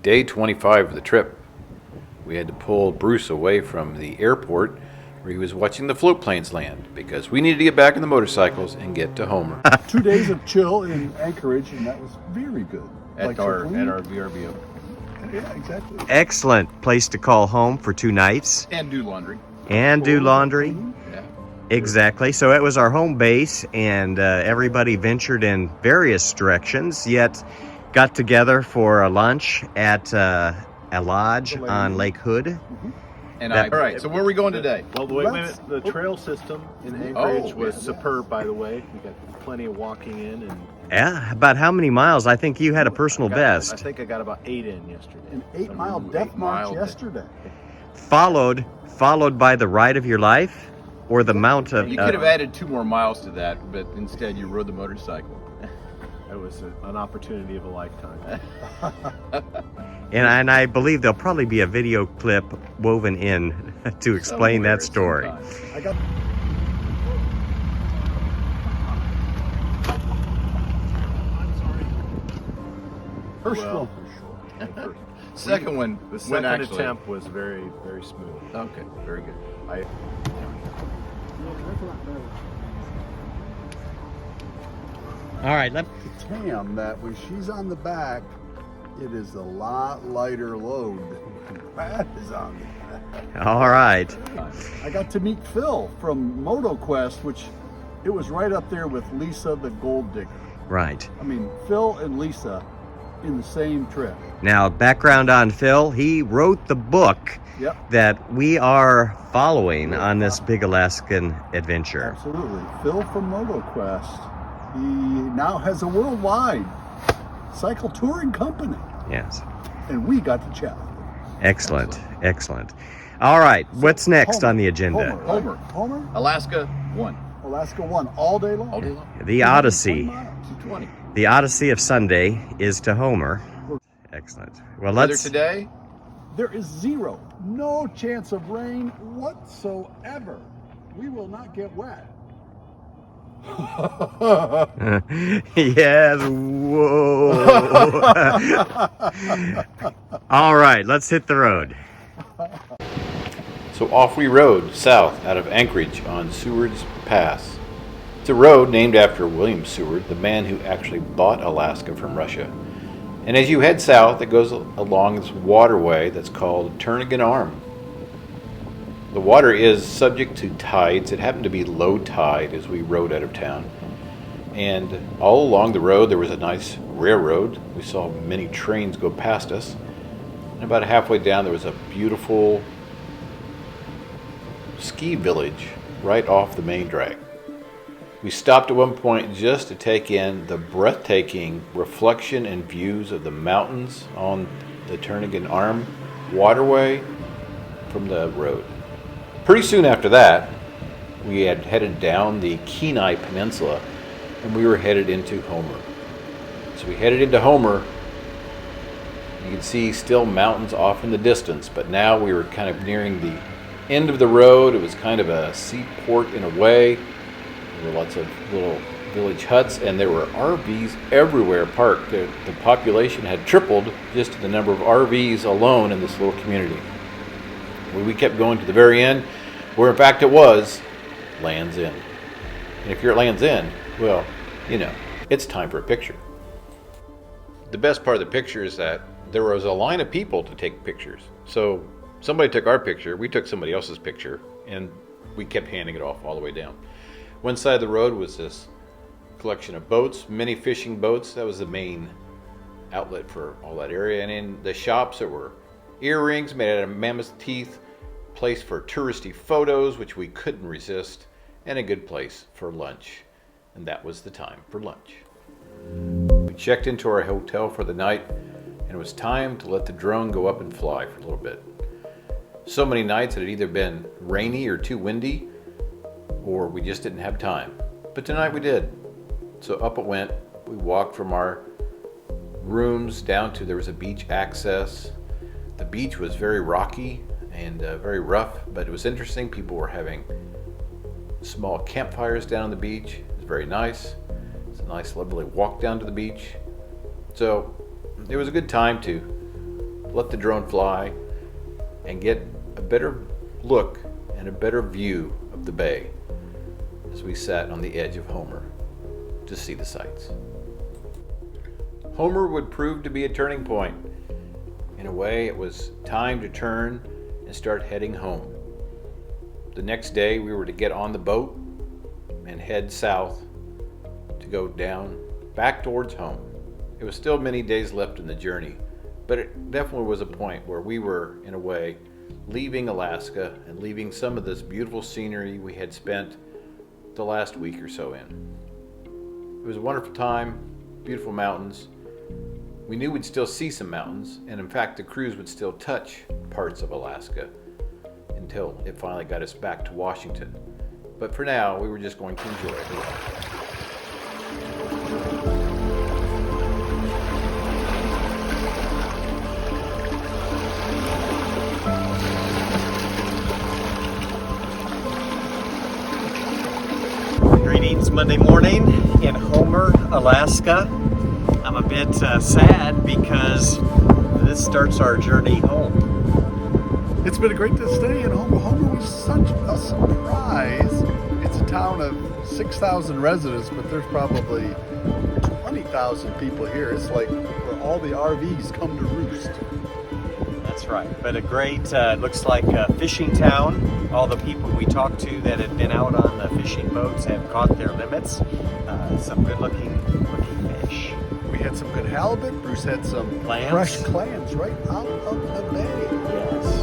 day 25 of the trip. We had to pull Bruce away from the airport where he was watching the float planes land because we needed to get back on the motorcycles and get to Homer. 2 days of chill in Anchorage, and that was very good. At our VRBO. Yeah, exactly. Excellent place to call home for 2 nights. And do laundry. And do laundry. Yeah. Exactly. So it was our home base, and everybody ventured in various directions, yet got together for a lunch at a lodge on Lake Hood. And all right, so where are we going today? Well, wait a minute. The trail system in Anchorage was superb, by the way. We got plenty of walking in, and Yeah, about how many miles? I think you had a personal I best. think I got about 8 in yesterday. An 8-mile death march yesterday. Followed by the ride of your life, or the mount of. You could have added 2 more miles to that, but instead you rode the motorcycle. It was an opportunity of a lifetime. And I believe there'll probably be a video clip woven in to explain that story. I got. First one for sure. Second one, The second attempt was very, very smooth. Okay, very good. All right, Tam, that when she's on the back, it is a lot lighter load than Brad is on the back. all right. I got to meet Phil from MotoQuest, which it was right up there with Lisa the Gold Digger. Right. I mean, Phil and Lisa in the same trip. Now, background on Phil, he wrote the book Yep, that we are following on this big Alaskan adventure. absolutely. Phil from MotoQuest. He now has a worldwide cycle touring company, Yes. and we got to chat. Excellent. Excellent. All right, what's next on the agenda? Homer. Alaska, 1. Alaska 1 all day long. All day long. The Odyssey. 220. The Odyssey of Sunday is to Homer. Excellent. Well, Weather let's. today? There is no chance of rain whatsoever. We will not get wet. Yes. Whoa. All right, let's hit the road. So off we rode south out of Anchorage on Sewards Pass. It's a road named after William Seward, the man who actually bought Alaska from Russia. And as you head south, it goes along this waterway that's called Turnagain Arm. The water is subject to tides. It happened to be low tide as we rode out of town. And all along the road there was a nice railroad. We saw many trains go past us. And about halfway down there was a beautiful ski village right off the main drag. We stopped at one point just to take in the breathtaking reflection and views of the mountains on the Turnagain Arm waterway from the road. Pretty soon after that, we had headed down the Kenai peninsula and we were headed into Homer. So we headed into Homer. You can see still mountains off in the distance, but now we were kind of nearing the end of the road. It was kind of a seaport in a way. There were lots of little village huts, and there were RVs everywhere parked. The population had tripled just to the number of RVs alone in this little community. We kept going to the very end, where in fact it was Land's End. And if you're at Land's End, well, you know, it's time for a picture. The best part of the picture is that there was a line of people to take pictures. So somebody took our picture, we took somebody else's picture, and we kept handing it off all the way down. One side of the road was this collection of boats, many fishing boats. That was the main outlet for all that area. And in the shops there were earrings made out of mammoth teeth, place for touristy photos, which we couldn't resist, and a good place for lunch. And that was the time for lunch. We checked into our hotel for the night, and it was time to let the drone go up and fly for a little bit. So many nights it had either been rainy or too windy, or we just didn't have time. But tonight we did. So up it went. We walked from our rooms down to, there was a beach access. The beach was very rocky and very rough, but it was interesting. People were having small campfires down on the beach. It was very nice. It's a nice, lovely walk down to the beach. So it was a good time to let the drone fly, and get a better look and a better view of the bay as we sat on the edge of Homer to see the sights. Homer would prove to be a turning point. In a way, it was time to turn and start heading home. The next day, we were to get on the boat and head south to go down back towards home. It was still many days left in the journey, but it definitely was a point where we were, in a way, leaving Alaska and leaving some of this beautiful scenery we had spent the last week or so in. It was a wonderful time, beautiful mountains. We knew we'd still see some mountains, and in fact the cruise would still touch parts of Alaska until it finally got us back to Washington. But for now, we were just going to enjoy it. Greetings Monday morning in Homer, Alaska. I'm a bit sad because this starts our journey home. It's been a great stay in Homer. Homer was such a surprise. It's a town of 6,000 residents, but there's probably 20,000 people here. It's like where all the RVs come to roost. That's right. But a great, looks like a fishing town. All the people we talked to that had been out on the fishing boats have caught their limits. Some good looking fish. We had some good halibut. Bruce had some Clams. fresh clams right out of the bay. Yes.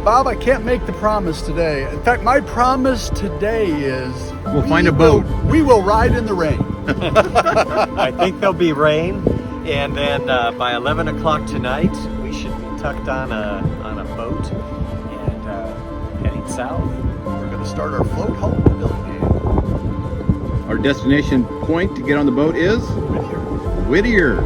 Bob, I can't make the promise today. In fact, my promise today is We'll find a boat. We will ride in the rain. I think there'll be rain, and then by 11 o'clock tonight, we should be tucked on a boat and heading south. We're going to start our float home to Dillingham. Our destination point to get on the boat is Whittier.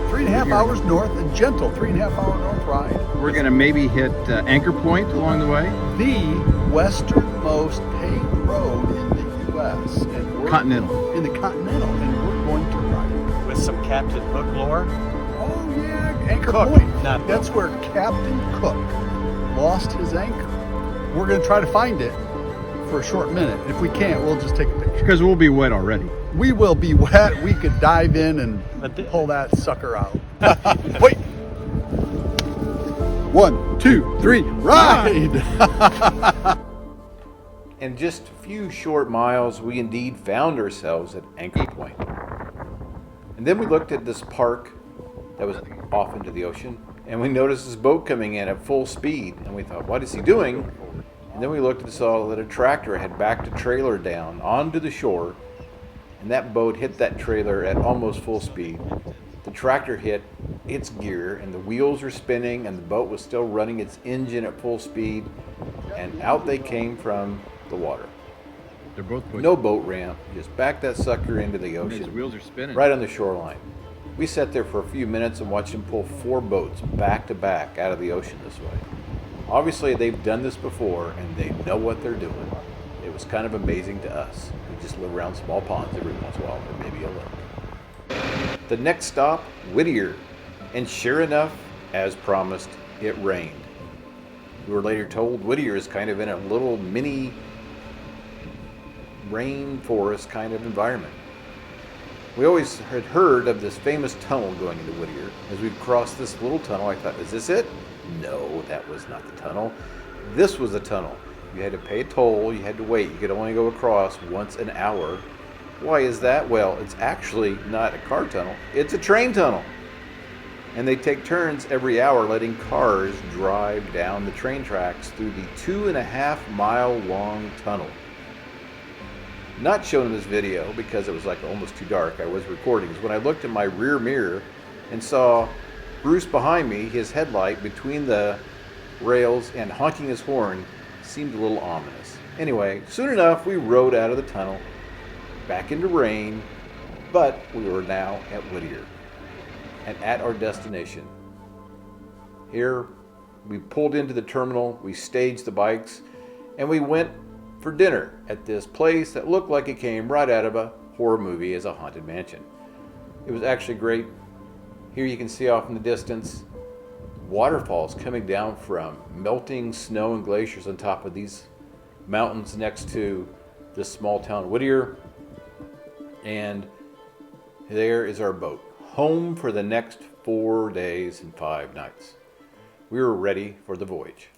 3.5 hours north, a gentle 3.5 hour north ride. We're going to maybe hit Anchor Point along the way. The westernmost paved road in the U.S. and we're Continental. in the Continental, and we're going to ride. With some Captain Hook lore. Oh yeah, Anchor Cook, Point. not That's Hook. where Captain Cook lost his anchor. We're going to try to find it for a short minute. If we can't, we'll just take a picture. Because we'll be wet already. We will be wet. We could dive in and pull that sucker out. Wait. 1, 2, 3, ride! In just a few short miles, we indeed found ourselves at Anchor Point. And then we looked at this park that was off into the ocean, and we noticed this boat coming in at full speed, and we thought, what is he doing? And then we looked and saw that a tractor had backed a trailer down onto the shore, and that boat hit that trailer at almost full speed. The tractor hit its gear, and the wheels were spinning, and the boat was still running its engine at full speed, and out they came from the water. They're both pushing. No boat ramp, just back that sucker into the His ocean, wheels are spinning. right on the shoreline. We sat there for a few minutes and watched him pull 4 boats back to back out of the ocean this way. Obviously, they've done this before, and they know what they're doing. It was kind of amazing to us. We just live around small ponds every once in a while, or maybe a lake. The next stop, Whittier, and sure enough, as promised, it rained. We were later told Whittier is kind of in a little mini rainforest kind of environment. We always had heard of this famous tunnel going into Whittier. As we crossed this little tunnel, I thought, is this it? No, that was not the tunnel. This was the tunnel. You had to pay a toll, you had to wait. You could only go across once an hour. Why is that? Well, it's actually not a car tunnel, it's a train tunnel. And they take turns every hour letting cars drive down the train tracks through the 2.5 mile long tunnel. Not shown in this video because it was like almost too dark. I was recording. Is when I looked in my rear mirror and saw Bruce behind me, his headlight between the rails and honking his horn seemed a little ominous. Anyway, soon enough we rode out of the tunnel, back into rain, but we were now at Whittier and at our destination. Here we pulled into the terminal, we staged the bikes, and we went for dinner at this place that looked like it came right out of a horror movie as a haunted mansion. It was actually great. Here you can see off in the distance waterfalls coming down from melting snow and glaciers on top of these mountains next to this small town, Whittier. And there is our boat, home for the next 4 days and 5 nights. We were ready for the voyage.